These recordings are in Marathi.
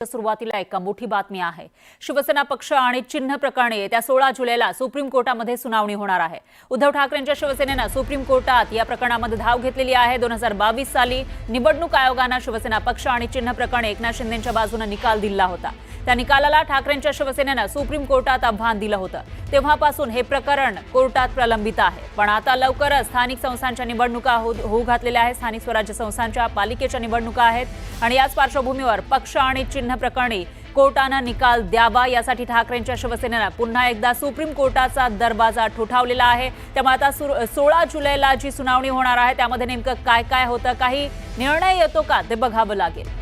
सुरुवातीला एक मोठी बातमी आहे। शिवसेना पक्ष आणि चिन्ह प्रकरणी येत्या 16 जुलैला सुप्रीम कोर्टामध्ये सुनावणी होणार आहे। उद्धव ठाकरेंच्या शिवसेनेने सुप्रीम कोर्टात या प्रकरणामध्ये धाव घेतलेली आहे। 2022 साली निवडणूक आयोगाने शिवसेना पक्ष आणि चिन्ह प्रकरणी एकनाथ शिंदेंच्या बाजूने निकाल दिला होता। त्या निकालाला ठाकरेंच्या शिवसेनेने सुप्रीम कोर्टात आव्हान दिलं होतं। तेव्हापासून हे प्रकरण कोर्टात प्रलंबित आहे। पण आता लवकरच स्थानिक संस्थांच्या निवडणुका होऊ घातलेल्या आहेत। स्थानिक स्वराज्य संस्थांच्या पालिकेच्या निवडणुका आहेत आणि याच पार्श्वभूमीवर पक्ष आणि चिन्ह प्रकरणी कोर्टाने निकाल द्यावा यासाठी ठाकरेंच्या शिवसेनेने पुन्हा एकदा सुप्रीम कोर्टाचा दरवाजा ठोठावलेला आहे। त्यामुळे आता 16 जुलैला जी सुनावणी होणार आहे त्यामध्ये नेमकं काय काय होतं, काही निर्णय येतो का ते बघावं लागेल।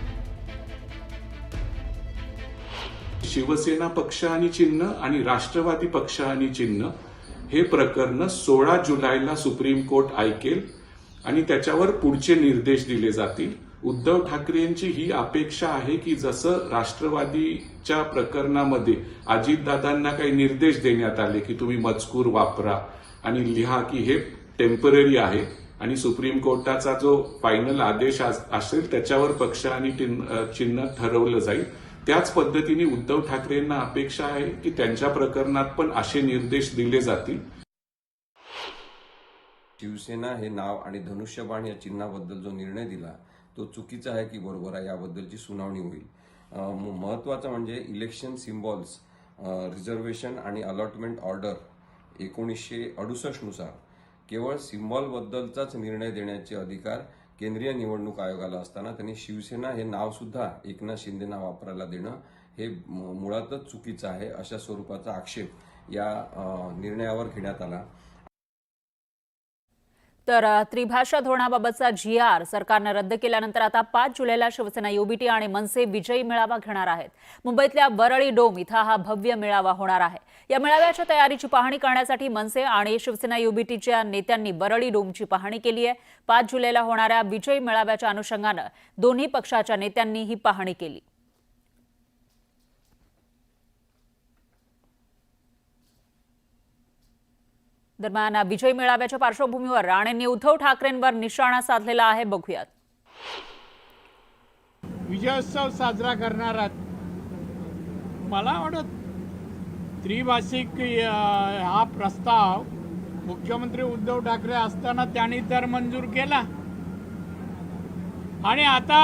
शिवसेना पक्ष आणि चिन्ह आणि राष्ट्रवादी पक्ष आणि चिन्ह हे प्रकरण 16 जुलैला सुप्रीम कोर्ट ऐकेल आणि त्याच्यावर पुढचे निर्देश दिले जातील। उद्धव ठाकरेंची ही अपेक्षा आहे की जसं राष्ट्रवादीच्या प्रकरणामध्ये अजितदादांना काही निर्देश देण्यात आले की तुम्ही मजकूर वापरा आणि लिहा की हे टेम्पररी आहे आणि सुप्रीम कोर्टाचा जो फायनल आदेश असेल त्याच्यावर पक्ष आणि चिन्ह ठरवलं जाईल। त्याच पद्धतीने उद्धव ठाकरेंना अपेक्षा आहे की त्यांच्या प्रकरणात पण असे निर्देश दिले जातील। शिवसेना हे नाव आणि धनुष्यबाण या चिन्हाबद्दल जो निर्णय दिला तो चुकीचा आहे की बरोबर आहे याबद्दलची सुनावणी होईल। महत्त्वाचं म्हणजे इलेक्शन सिम्बॉल्स रिझर्वेशन आणि अलॉटमेंट ऑर्डर 1968 नुसार केवळ सिम्बॉलबद्दलचाच निर्णय देण्याचे अधिकार केंद्रीय निवडणूक आयोगाला असताना त्यांनी शिवसेना हे नाव सुद्धा एकनाथ शिंदेंना वापरायला देणं हे मुळातच चुकीचं आहे अशा स्वरूपाचा आक्षेप या निर्णयावर घेण्यात आला। तर त्रिभाषा धोरणाबाबतचा GR सरकारने रद्द केल्यानंतर आता 5 जुलैला शिवसेना युबीटी आणि मनसे विजयी मेळावा घेणार आहेत। मुंबईतल्या वरळी डोम इथं हा भव्य मेळावा होणार आहे। या मेळाव्याच्या तयारीची पाहणी करण्यासाठी मनसे आणि शिवसेना युबीटीच्या नेत्यांनी वरळी डोमची पाहणी केली आहे। 5 जुलैला होणाऱ्या विजयी मेळाव्याच्या अनुषंगाने दोन्ही पक्षाच्या नेत्यांनी ही पाहणी केली। दरम्यान विजय मेळाव्याच्या पार्श्वभूमीवर राणेंनी उद्धव ठाकरेंवर निशाणा साधलेला आहे, बघूयात। विजयोत्सव साजरा करणारा मला वाटत त्रिभाषिक हा प्रस्ताव मुख्यमंत्री उद्धव ठाकरे असताना त्यांनी तर मंजूर केला आणि आता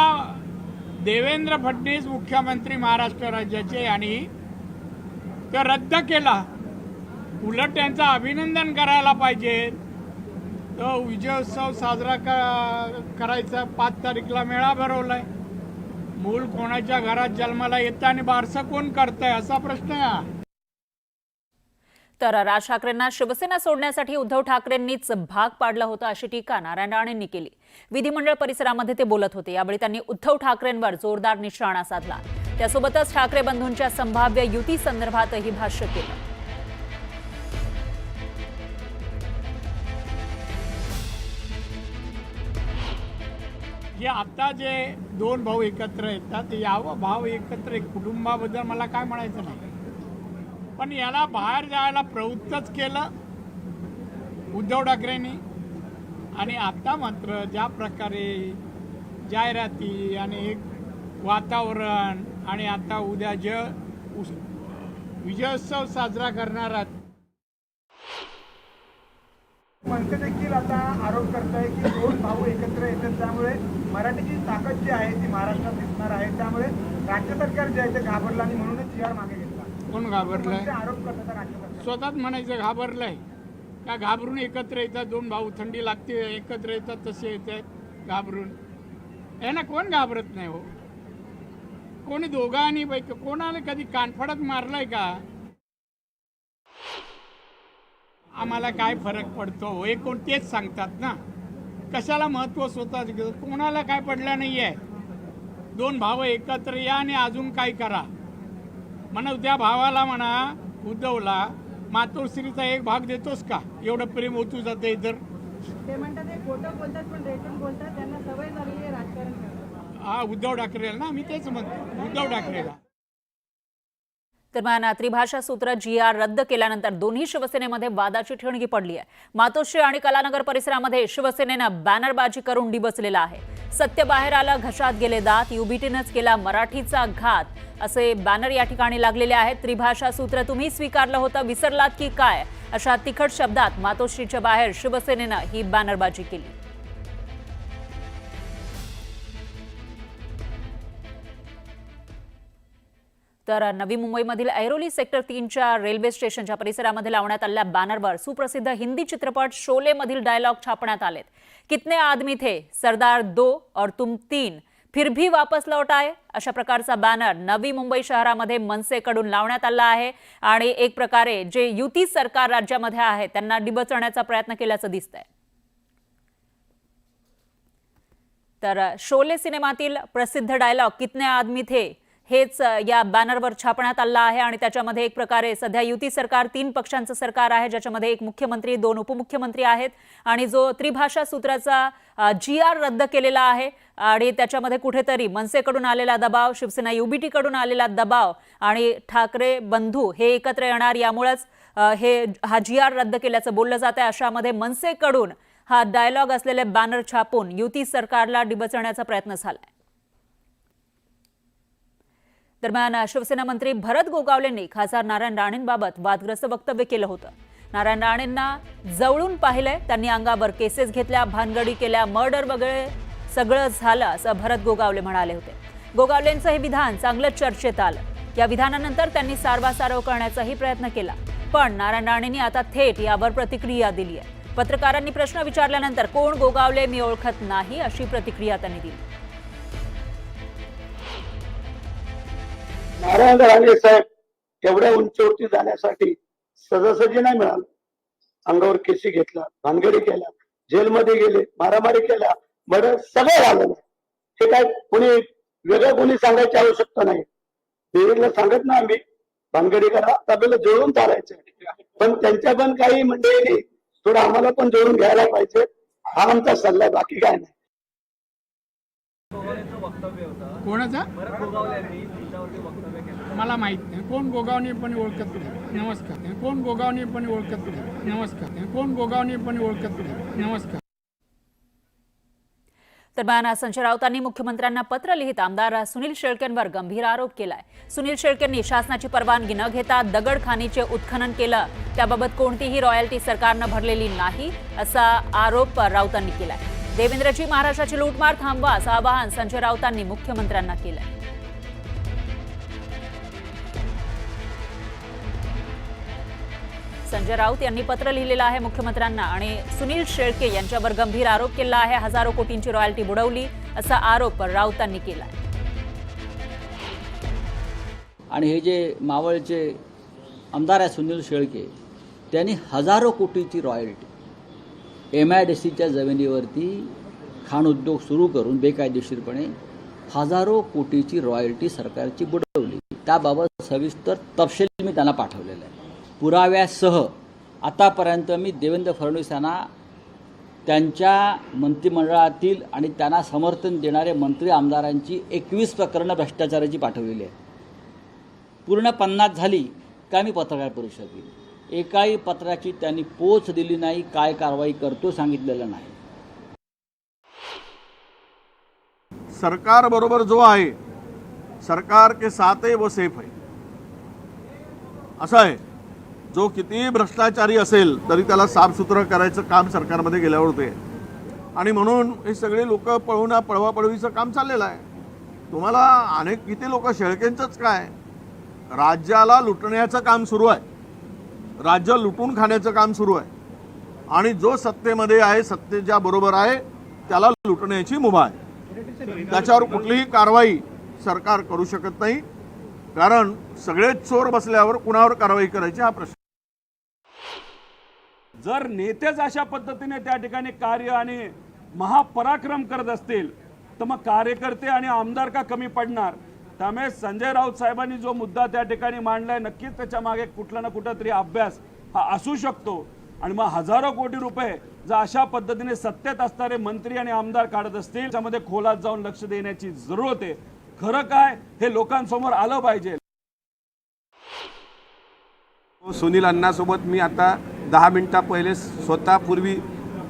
देवेंद्र फडणवीस मुख्यमंत्री महाराष्ट्र राज्याचे आणि तो रद्द केला। उलट त्यांचं अभिनंदन करायला पाहिजे। तो विजयोत्सव साजरा करायचा 5 तारीखला मेळा भरवलाय। मूल कोणाच्या घरात जन्माला येतं आणि बारसं कोण करतंय असा प्रश्न आहे। तर राज ठाकरेंना शिवसेना सोडण्यासाठी उद्धव ठाकरेंनीच भाग पाडला होता अशी टीका नारायण राणेंनी केली। विधिमंडळ परिसरामध्ये ते बोलत होते। यावेळी त्यांनी उद्धव ठाकरेंवर जोरदार निशाणा साधला। त्यासोबतच ठाकरे बंधूंच्या संभाव्य युती संदर्भातही भाष्य केलं। जे आता जे दोन भाऊ एकत्र येतात यावं भाव एकत्र कुटुंबाबद्दल मला काय म्हणायचं नाही, पण याला बाहेर जायला प्रवृत्तच केलं उद्धव ठाकरेंनी। आणि आता मात्र ज्या प्रकारे जाहिराती आणि एक वातावरण आणि आता उद्या विजयोत्सव साजरा करणारा मनसे देखील आता आरोप करत आहे की दोन भाऊ एकत्र येतात त्यामुळे मराठीची ताकद जी आहे ती महाराष्ट्रात दिसणार आहे। त्यामुळे राज्य सरकार जे आहे ते घाबरलं आणि म्हणूनच GR मागे घेतला। कोण घाबरलंय? आरोप करतात राज्य सरकार स्वतःच म्हणायचं घाबरलंय का? घाबरून एकत्र येतात दोन भाऊ, थंडी लागते एकत्र येतात तसे येतात घाबरून। हे ना कोण घाबरत नाही हो। कोणी दोघांनी कोणाला कधी कानफडत मारलाय का? आम्हाला काय फरक पडतो हे कोण तेच सांगतात ना। कशाला महत्व स्वतःच घेतो? कोणाला काय पडलं नाहीये। दोन भाव एकत्र या आणि अजून काय करा म्हणा। त्या भावाला म्हणा उद्धवला मातोश्रीचा एक भाग देतोस का? एवढं प्रेम होतू जाते तर ते म्हणतात ते खोटं बोलतात पण रेटून बोलतात, त्यांना सवय झाली आहे राजकारण करायला। हा उद्धव ठाकरेला ना, मी तेच म्हणतो उद्धव ठाकरेला। दरम्यान त्रिभाषा सूत्र GR रद्द केल्यानंतर दोन्ही शिवसेनेमध्ये वादाची ठिणगी पडली आहे। मातोश्री आणि कलानगर परिसरामध्ये शिवसेनेने बॅनरबाजी करून डिवचलेला आहे। सत्य बाहेर आलं, घशात गेले दात, युबीटीनंच केला मराठीचा घात, असे बॅनर या ठिकाणी लागलेले आहेत. त्रिभाषा सूत्र तुम्ही स्वीकारलं होतं, विसरलात की काय, अशा तिखट शब्दात मातोश्रीच्या बाहेर शिवसेनेनं ही बॅनरबाजी केली. तर नवी मुंबईमधील ऐरोली सेक्टर 3च्या रेल्वे स्टेशनच्या परिसरामध्ये लावण्यात आलेल्या बॅनरवर सुप्रसिद्ध हिंदी चित्रपट शोले मधील डायलॉग छापण्यात आलेत. कितने आदमी थे, सरदार 2 और तुम 3, फिर भी वापस लौट आए, अशा प्रकारचा बॅनर नवी मुंबई शहरामध्ये मनसेकडून लावण्यात आला आहे आणि एक प्रकारे जे युती सरकार राज्यामध्ये आहे त्यांना डिवचण्याचा प्रयत्न केल्याचं दिसतंय. तर शोले सिनेमातील प्रसिद्ध डायलॉग कितने आदमी थे हेच या बॅनरवर छापण्यात आला आहे आणि त्याच्यामध्ये एक प्रकारे सध्या युती सरकार 3 पक्षांचं सरकार आहे, ज्याच्यामध्ये एक मुख्यमंत्री 2 उपमुख्यमंत्री आहेत आणि जो त्रिभाषा सूत्राचा GR रद्द केलेला आहे आणि त्याच्यामध्ये कुठेतरी मनसेकडून आलेला दबाव, शिवसेना युबीटीकडून आलेला दबाव आणि ठाकरे बंधू हे एकत्र येणार, यामुळेच हा GR रद्द केल्याचं बोललं जात आहे. अशामध्ये मनसेकडून हा डायलॉग असलेले बॅनर छापून युती सरकारला डिवचण्याचा प्रयत्न झालाय. दरम्यान शिवसेना मंत्री भरत गोगावलेंनी खासदार नारायण राणेंबाबत वादग्रस्त वक्तव्य केलं होतं. नारायण राणेंना जवळून पाहिलंय, त्यांनी अंगावर केसेस घेतल्या, भानगडी केल्या, मर्डर वगैरे सगळं झालं असं भरत गोगावले म्हणाले होते. गोगावलेंचं हे विधान चांगलं चर्चेत आलं. या विधानानंतर त्यांनी सारवासारव करण्याचाही प्रयत्न केला, पण नारायण राणेंनी आता थेट यावर प्रतिक्रिया दिली आहे. पत्रकारांनी प्रश्न विचारल्यानंतर कोण गोगावले मी ओळखत नाही अशी प्रतिक्रिया त्यांनी दिली. नारायण राणे साहेब एवढ्या उंचीवरती जाण्यासाठी सहजासहजी नाही मिळालं. अंगावर केसी घेतला, भानगडी केल्या, जेलमध्ये गेले, मारामारी केल्या, मर्डर सगळं झालं. हे काय कोणी वेगळं कोणी सांगायची आवश्यकता नाही. विवेकला सांगत ना आम्ही भानगडी करा, आपल्याला जोडून चालायचं, पण त्यांच्या पण काही मंडळींनी थोडं आम्हाला पण जोडून घ्यायला पाहिजे, हा आमचा सल्ला, बाकी काय नाही. कोणाचा मला माहित नाही. कोण गोगावणे पण ओळखत नाही. नमस्कार. कोण गोगावणे पण ओळखत नाही. नमस्कार. कोण गोगावणे पण ओळखत नाही. नमस्कार. दरम्यान संजय राऊतांनी मुख्यमंत्र्यांना पत्र लिहित आमदार सुनील शेळकेंवर गंभीर आरोप केलाय. सुनील शेळकेंनी शासनाची परवानगी न घेता दगडखानीचे उत्खनन केलं, त्याबाबत कोणतीही रॉयल्टी सरकारनं भरलेली नाही असा आरोप राऊतांनी केलाय. देवेंद्रजी महाराष्ट्राची लूटमार थांबवा असं आवाहन संजय राऊतांनी मुख्यमंत्र्यांना केलंय. संजय राऊत यांनी पत्र लिहिलेलं आहे मुख्यमंत्र्यांना आणि सुनील शेळके यांच्यावर गंभीर आरोप केला आहे. हजारो कोटींची रॉयल्टी बुडवली असा आरोप राऊतांनी केला. आणि हे जे मावळचे आमदार आहे सुनील शेळके, त्यांनी हजारो कोटीची रॉयल्टी MIDCच्या जमिनीवरती खाण उद्योग सुरू करून बेकायदेशीरपणे हजारो कोटीची रॉयल्टी सरकारची बुडवली. त्याबाबत सविस्तर तपशील मी त्यांना पाठवलेला आहे पुराव्यासह. आतापर्यंत मी देवेंद्र फडणवीस यांना त्यांच्या मंत्रिमंडळातील आणि त्यांना समर्थन देणारे मंत्री आमदारांची 21 प्रकरणं भ्रष्टाचाराची पाठवलेली आहेत. पूर्ण 50 झाली का मी पत्रकार परिषद केली. एकाही पत्राची त्यांनी पोच दिली नाही, काय कारवाई करतो सांगितलेलं नाही. सरकार बरोबर जो आहे, सरकार के साथ है वो सेफ है, असं आहे. जो कितीही भ्रष्टाचारी असेल तरी त्याला साफसुथरं करायचं काम सरकारमध्ये गेल्यावर होते आणि म्हणून हे सगळे लोक पळवापळवीचं काम चाललेलं आहे. तुम्हाला अनेक किती लोक, शेळकेंचंच काय, राज्याला लुटण्याचं काम सुरू आहे, राज्य लुटून खाण्याचं काम सुरू आहे आणि जो सत्तेमध्ये आहे, सत्तेच्या बरोबर आहे, त्याला लुटण्याची मुभा आहे. त्याच्यावर कुठलीही कारवाई सरकार करू शकत नाही, कारण सगळेच चोर बसल्यावर कुणावर कारवाई करायची हा प्रश्न. जर नेतेच अशा पद्धतीने त्या ठिकाणी कार्य आणि महापराक्रम करत असतील तर मग कार्यकर्ते आणि आमदार का कमी पडणार. त्यामुळे संजय राऊत साहेबांनी जो मुद्दा त्या ठिकाणी मांडलाय, नक्कीच त्याच्या मागे कुठला ना कुठला तरी अभ्यास हा असू शकतो. आणि मग हजारो कोटी रुपये जर अशा पद्धतीने सत्तेत असणारे मंत्री आणि आमदार काढत असतील, त्यामध्ये खोलात जाऊन लक्ष देण्याची जरूरत आहे. खरं काय हे लोकांसमोर आलं पाहिजे. सुनील अण्णासोबत मी आता 10 मिनिटा पहिले स्वतः पूर्वी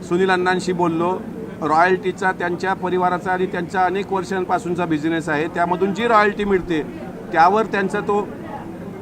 सुनील अण्णांशी बोललो. रॉयल्टीचा त्यांच्या परिवाराचा आणि त्यांच्या अनेक वर्षांपासूनचा बिझनेस आहे. त्यामधून जी रॉयल्टी मिळते त्यावर त्यांचा तो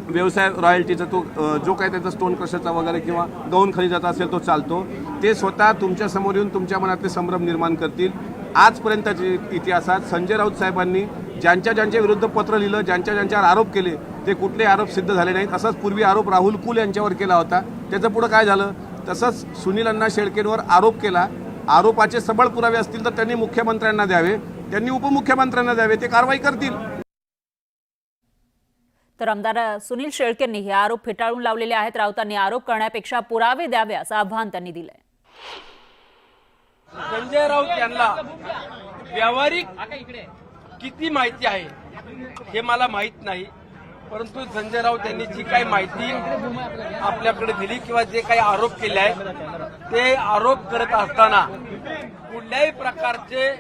व्यवसाय रॉयल्टीचा तो जो काही त्यांचा स्टोन क्रशरचा वगैरे किंवा गौण खनिजाचा असेल तो चालतो. ते स्वतः तुमच्या समोर येऊन तुमच्या मनातले संभ्रम निर्माण करतील. आजपर्यंतच्या इतिहासात संजय राऊत साहेबांनी ज्यांच्या विरुद्ध पत्र लिहिलं, ज्यांच्यावर आरोप केले, ते कुठले आरोप सिद्ध झाले नाहीत. असाच पूर्वी आरोप राहुल कुल यांच्यावर केला होता. त्याचं पुढं काय झालं? तसंच सुनील अण्णा शेळकेंवर आरोप केला. आरोपाचे सबळ पुरावे असतील तर त्यांनी मुख्यमंत्र्यांना द्यावे, त्यांनी उपमुख्यमंत्र्यांना द्यावे, ते कारवाई करतील. तर आमदार सुनील शेळकेंनी हे आरोप फेटाळून लावलेले आहेत. राऊतांनी आरोप करण्यापेक्षा पुरावे द्यावे असं आव्हान त्यांनी दिलंय. संजय राऊत यांना व्यावहारिक किती माहिती आहे हे मला माहीत नाही, परंतु संजय राऊत यांनी जी काही माहिती आपल्याकडे दिली किंवा जे काही आरोप केले आहेत ते आरोप करत असताना कुठल्याही प्रकारचे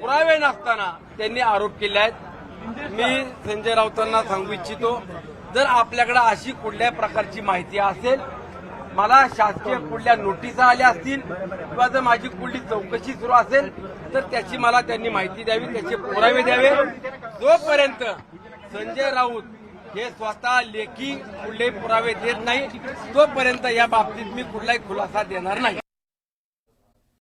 पुरावे नसताना त्यांनी आरोप केले आहेत. मी संजय राऊतांना सांगू इच्छितो, जर आपल्याकडे अशी कुठल्याही प्रकारची माहिती असेल, मला शासकीय कुठल्या नोटिसा आल्या असतील किंवा जर माझी कुठली चौकशी सुरू असेल तर त्याची मला त्यांनी माहिती द्यावी, त्याचे पुरावे द्यावे. जोपर्यंत संजय राऊत हे स्वतः लेखी कुठलेही पुरावे देत नाही तोपर्यंत या बाबतीत मी कुठलाही खुलासा देणार नाही.